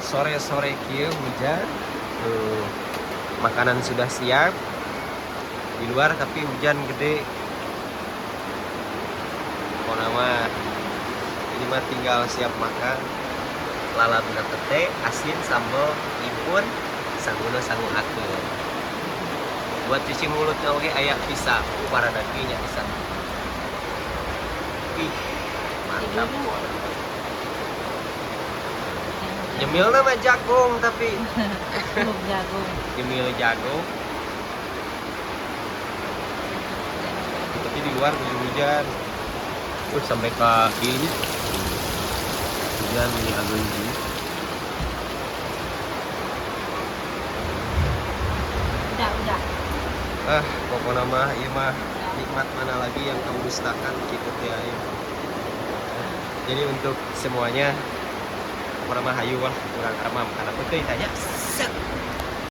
sore-sore kieu hujan. Tuh, makanan sudah siap di luar tapi hujan gede. Pokoknya mah ini mah tinggal siap makan. Lalapna tete, asin, sambal, impun, sangguna sangu akeun. Buat cuci mulutnya oke aya pisang, para dakinya pisang. Ih, mantap. Nyemil nama jagung tapi Jagung. nyemil jagung. Tapi di luar hujan. Sampai ke ini hujan ini agak ini. Udah. Pokoknya mah iya mah nikmat mana lagi yang kamu dustakan gitu ya. Jadi untuk semuanya pokoknya mah hayu lah kurang ramam karena betul tanya.